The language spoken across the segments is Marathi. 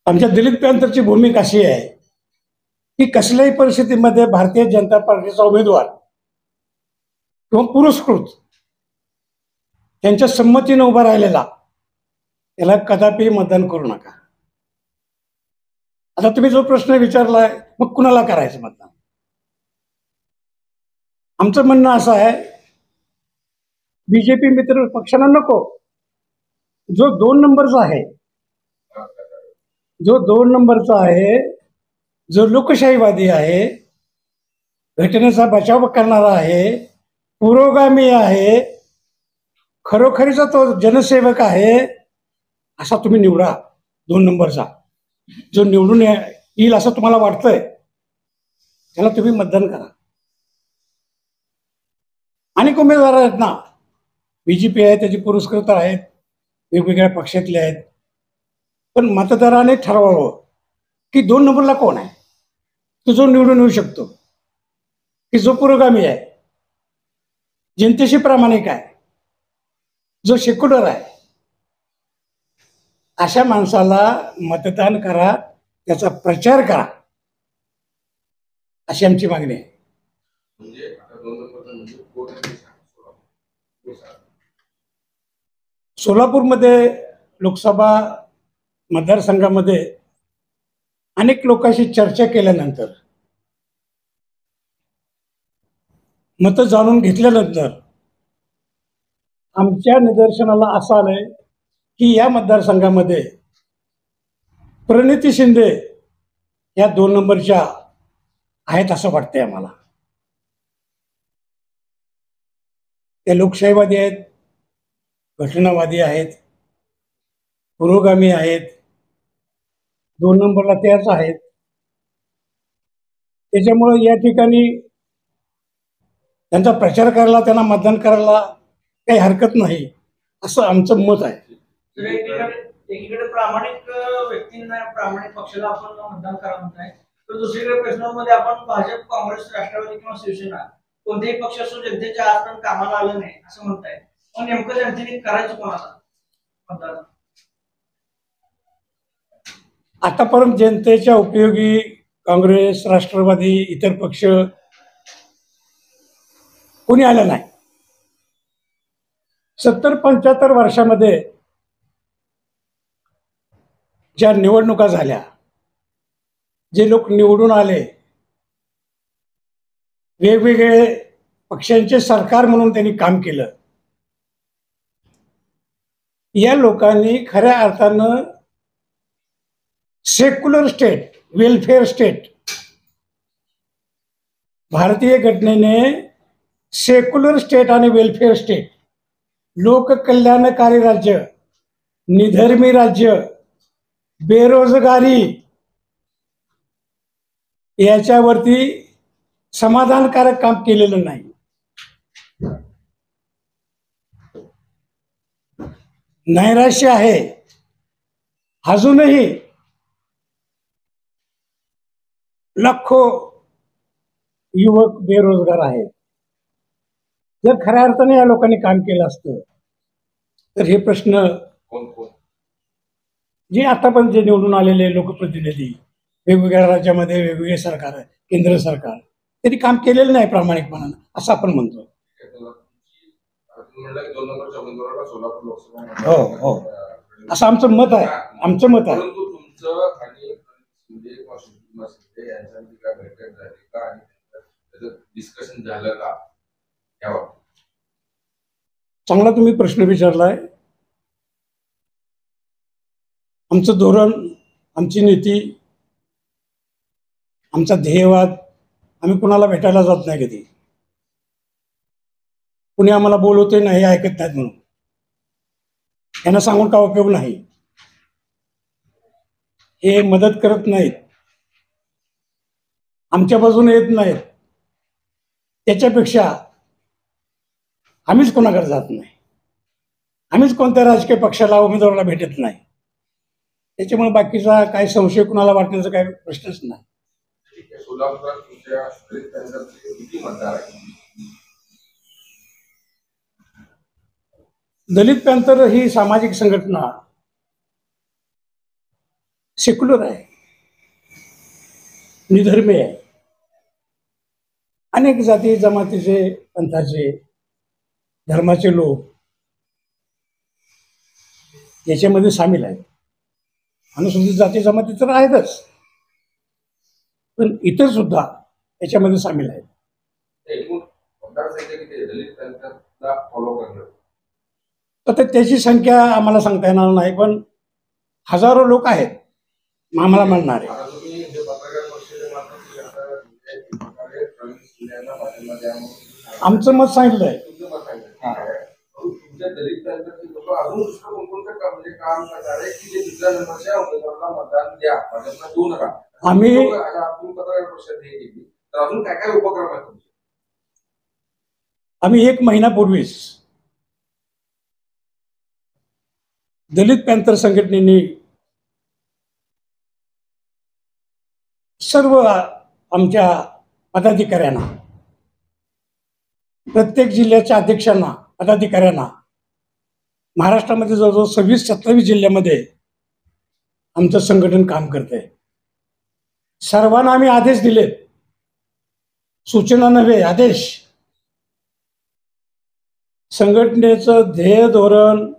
आमच्या दलित पॅंथरची भूमिका अशी आहे की कसल्याही परिस्थितीमध्ये भारतीय जनता पार्टीचा उमेदवार किंवा पुरस्कृत त्यांच्या संमतीने उभा राहिलेला त्याला कदापि मतदान करू नका. आता तुम्ही जो प्रश्न विचारलाय मग कुणाला करायचं मतदान, आमचं म्हणणं असं आहे बीजेपी मित्र पक्षांना नको. जो 2 नंबरचा आहे, जो 2 नंबरचा आहे, जो लोकशाहीवादी आहे, घटनेचा बचाव करणारा आहे, पुरोगामी आहे, खरोखरीचा तो जनसेवक आहे, असा तुम्ही निवडा 2 नंबरचा. जो निवडून येईल असं तुम्हाला वाटतंय त्याला तुम्ही मतदान करा. अनेक उमेदवार आहेत ना, बीजेपी आहे, त्याची पुरस्कृत आहेत, वेगवेगळ्या पक्षातले आहेत. पण मतदाराने ठरवावं की 2 नंबरला कोण आहे, तो जो निवडून येऊ शकतो, की जो पुरोगामी आहे, जनतेशी प्रामाणिक आहे, जो सेक्युलर आहे, अशा माणसाला मतदान करा, त्याचा प्रचार करा, अशी आमची मागणी आहे. सोलापूरमध्ये लोकसभा मतदारसंघामध्ये अनेक लोकांशी चर्चा केल्यानंतर, मतं जाणून घेतल्यानंतर आमच्या निदर्शनाला असं आलंय की या मतदारसंघामध्ये प्रणिती शिंदे या 2 नंबरच्या आहेत असं वाटतंय आम्हाला. त्या लोकशाहीवादी आहेत, घटनावादी आहेत, पुरोगामी आहेत, 2 नंबरला त्याच आहेत. त्याच्यामुळं या ठिकाणी त्यांचा प्रचार करायला, त्यांना मतदान करायला काही हरकत नाही असं आमचं मत आहे. एकीकडे प्रामाणिक व्यक्तींना, प्रामाणिक पक्षाला आपण मतदान करा म्हणताय, तर दुसरीकडे प्रश्नांमध्ये आपण भाजप, काँग्रेस, राष्ट्रवादी किंवा शिवसेना कोणतेही पक्ष असो जनतेच्या आजपर्यंत कामाला आलं नाही असं म्हणताय. मग नेमकं जनतेने करायचं कोणाला मतदान? आतापर्यंत जनतेच्या उपयोगी काँग्रेस, राष्ट्रवादी, इतर पक्ष कोणी आलं नाही. 70-75 वर्षामध्ये ज्या निवडणुका झाल्या, जे लोक निवडून आले, वेगवेगळे पक्षांचे सरकार म्हणून त्यांनी काम केलं, या लोकांनी खऱ्या अर्थानं सेक्युलर स्टेट, वेलफेअर स्टेट, भारतीय घटनेने सेक्युलर स्टेट आणि वेलफेअर स्टेट, लोककल्याणकारी राज्य, निधर्मी राज्य, बेरोजगारी याच्यावरती समाधानकारक काम केलेलं नाही. नैराश्य आहे अजूनही. लाखो युवक बेरोजगार आहेत. जर खऱ्या अर्थाने या लोकांनी काम केलं असतं तर हे प्रश्न जे आतापर्यंत जे निवडून आलेले लोकप्रतिनिधी, वेगवेगळ्या राज्यामध्ये वेगवेगळे सरकार, केंद्र सरकार, त्यांनी काम केलेलं नाही प्रामाणिकपणानं असं आपण म्हणतो. हो हो, असं आमचं मत आहे. आमचं मत आहे. चांगला तुम्ही प्रश्न विचारलाय. आमचं धोरण, आमची नीती, आमचा ध्येयवाद, आम्ही कुणाला भेटायला जात नाही कधी. कुणी आम्हाला बोलवते नाही, ऐकत नाहीत म्हणून यांना सांगून का उपयोग नाही. हे मदत करत नाहीत, आमच्या बाजूने येत नाहीत, त्याच्यापेक्षा आम्हीच कोणाकडे जात नाही, आम्हीच कोणत्या राजकीय पक्षाला, उमेदवाराला भेटत नाही. त्याच्यामुळे बाकीचा काय संशय कुणाला वाटण्याचा काही प्रश्नच नाही. दलित पॅंथर ही सामाजिक संघटना सेक्युलर आहे, निधर्मी आहे. अनेक जाती जमातीचे, पंथाचे, धर्माचे लोक याच्यामध्ये सामील आहेत. अनुसूचित जाती जमाती तर आहेतच, पण इतर सुद्धा याच्यामध्ये सामील आहेत. तर त्याची संख्या आम्हाला सांगता येणार नाही, पण हजारो लोक आहेत आम्हाला म्हणणारे. आमचं मत सांगितलंय. आम्ही 1 महिन्यापूर्वीच दलित पॅंथर संघटनेने सर्व आमच्या पदाधिकाऱ्यांना, प्रत्येक जिल्ह्याच्या अध्यक्षांना, पदाधिकाऱ्यांना, महाराष्ट्रामध्ये जवळजवळ 26-27 जिल्ह्यामध्ये आमचं संघटन काम करतंय. सर्वांना आम्ही आदेश दिलेत, सूचना नव्हे आदेश. संघटनेचं ध्येय धोरण,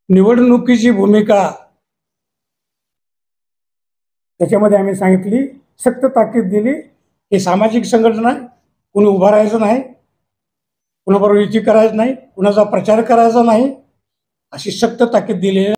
निवडणुकीची भूमिका त्याच्यामध्ये आम्ही सांगितली, सक्त ताकीद दिली. हे सामाजिक संघटन आहे, कुणी उभा राहायचं नाही, कुणाबरोबर युती करायचं नाही, कुणाचा प्रचार करायचा नाही, अशी सक्त ताकीद दिली.